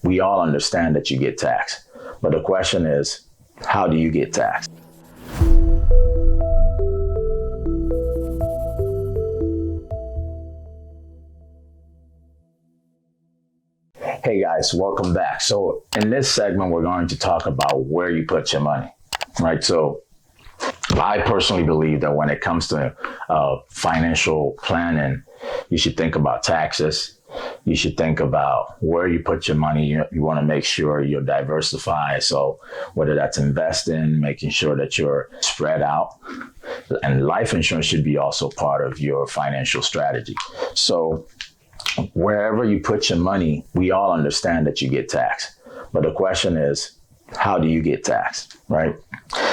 we all understand that you get taxed. But the question is, how do you get taxed? Hey guys, welcome back. So in this segment, we're going to talk about where you put your money, right? So I personally believe that when it comes to financial planning, you should think about taxes. You should think about where you put your money. You want to make sure you're diversified. So whether that's investing, making sure that you're spread out, and life insurance should be also part of your financial strategy. So wherever you put your money, we all understand that you get taxed. But the question is, how do you get taxed, right?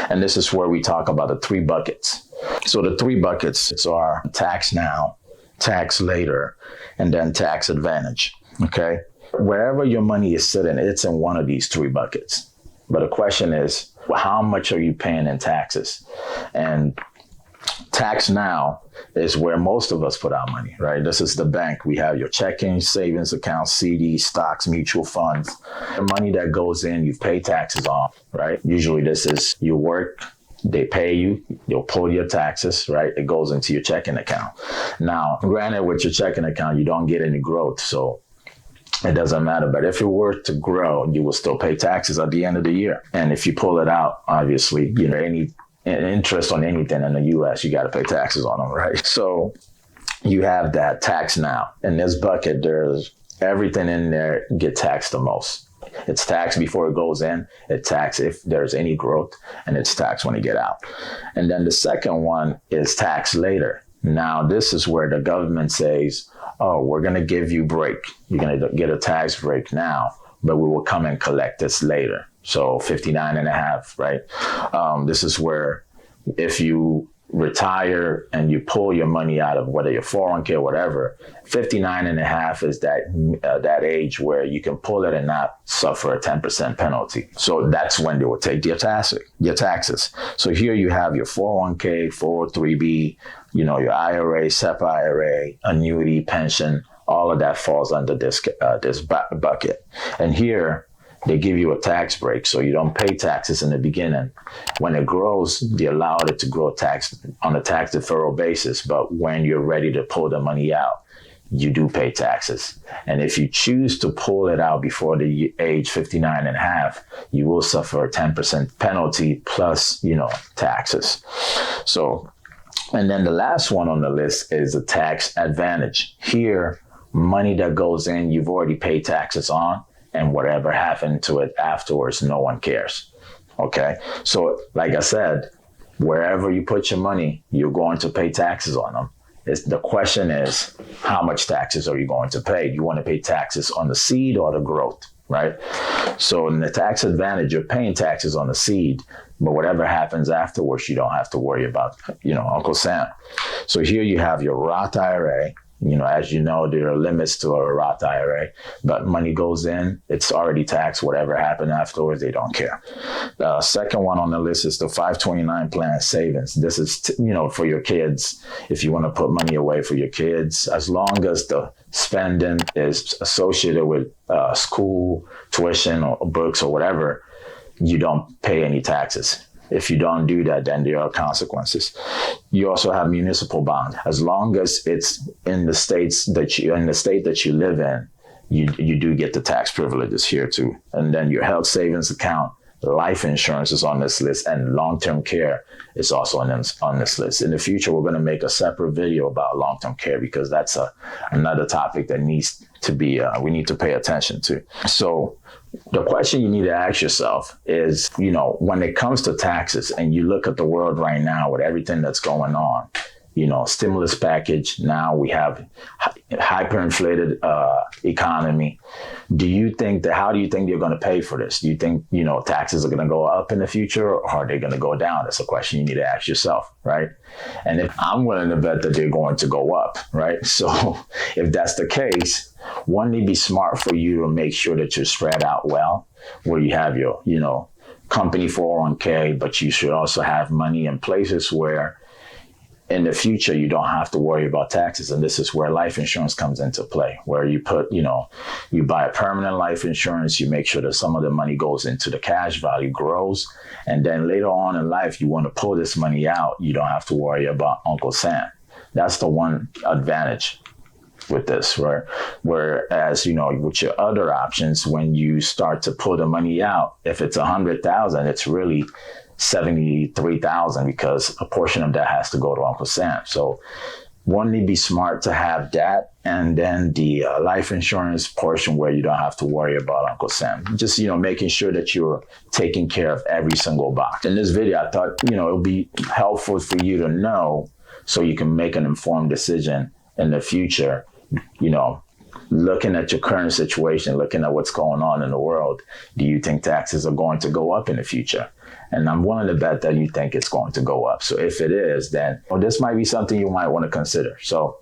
And this is where we talk about the three buckets. So the three buckets are tax now, tax later, and then tax advantage, okay? Wherever your money is sitting, it's in one of these three buckets. But the question is, how much are you paying in taxes? And tax now is where most of us put our money, right? This is the bank. We have your checking, savings accounts, CDs, stocks, mutual funds. The money that goes in, you pay taxes on, right? Usually this is you work, they pay you, you'll pull your taxes, right? It goes into your checking account. Now, granted, with your checking account, you don't get any growth, so it doesn't matter. But if it were to grow, you will still pay taxes at the end of the year. And if you pull it out, obviously, any interest on anything in the U.S., you got to pay taxes on them, right? So you have that tax now. In this bucket, there's everything in there get taxed the most. It's taxed before it goes in, it's taxed if there's any growth, and it's taxed when you get out. And then the second one is tax later. Now, this is where the government says, oh, we're going to give you a break. You're going to get a tax break now, but we will come and collect this later. So 59 and a half, right? This is where if you retire and you pull your money out of whether your 401k or whatever, 59 and a half is that age where you can pull it and not suffer a 10% penalty. So that's when they will take your taxes. So here you have your 401k, 403b, your IRA, SEP IRA, annuity, pension, all of that falls under this bucket. And here, they give you a tax break, so you don't pay taxes in the beginning. When it grows, they allow it to grow tax on a tax deferral basis. But when you're ready to pull the money out, you do pay taxes. And if you choose to pull it out before the age 59 and a half, you will suffer a 10% penalty plus, taxes. So, and then the last one on the list is the tax advantage. Here, money that goes in, you've already paid taxes on. And whatever happened to it afterwards, no one cares, okay? So like I said, wherever you put your money, you're going to pay taxes on them. The question is, how much taxes are you going to pay? Do you want to pay taxes on the seed or the growth, right? So in the tax advantage, you're paying taxes on the seed, but whatever happens afterwards, you don't have to worry about, Uncle Sam. So here you have your Roth IRA. As you know, there are limits to a Roth IRA, but money goes in, it's already taxed. Whatever happened afterwards, they don't care. The second one on the list is the 529 plan savings. This is, for your kids. If you want to put money away for your kids, as long as the spending is associated with school, tuition, or books or whatever, you don't pay any taxes. If you don't do that, then there are consequences. You also have municipal bond. As long as it's in the state that you live in, you do get the tax privileges here too. And then your health savings account, life insurance is on this list, and long-term care is also on this list. In the future, we're going to make a separate video about long-term care because that's another topic that needs to be, we need to pay attention to. So the question you need to ask yourself is, when it comes to taxes and you look at the world right now with everything that's going on, stimulus package, now we have hyperinflated economy. How do you think they're going to pay for this? Do you think, taxes are going to go up in the future or are they going to go down? That's a question you need to ask yourself, right? And if I'm willing to bet that they're going to go up, right? So if that's the case, wouldn't it be smart for you to make sure that you're spread out well, where you have your, company 401k, but you should also have money in places where in the future, you don't have to worry about taxes. And this is where life insurance comes into play, where you put, you buy a permanent life insurance, you make sure that some of the money goes into the cash value, grows. And then later on in life, you want to pull this money out. You don't have to worry about Uncle Sam. That's the one advantage with this, right? Whereas, with your other options, when you start to pull the money out, if it's 100,000, it's really 73,000 because a portion of that has to go to Uncle Sam. So wouldn't it be smart to have that and then the life insurance portion where you don't have to worry about Uncle Sam? Just, making sure that you're taking care of every single box. In this video, I thought, it would be helpful for you to know so you can make an informed decision in the future, looking at your current situation, looking at what's going on in the world. Do you think taxes are going to go up in the future? And I'm willing to bet that you think it's going to go up. So if it is, then this might be something you might want to consider. So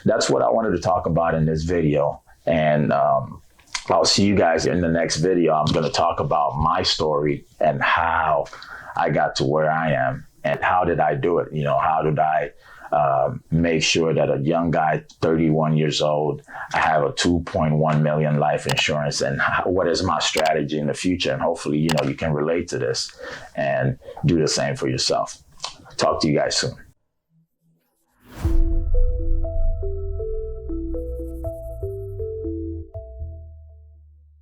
that's what I wanted to talk about in this video. And I'll see you guys in the next video. I'm going to talk about my story and how I got to where I am and how did I do it? How did I make sure that a young guy, 31 years old, I have a 2.1 million life insurance, and what is my strategy in the future? And hopefully, you can relate to this and do the same for yourself. Talk to you guys soon.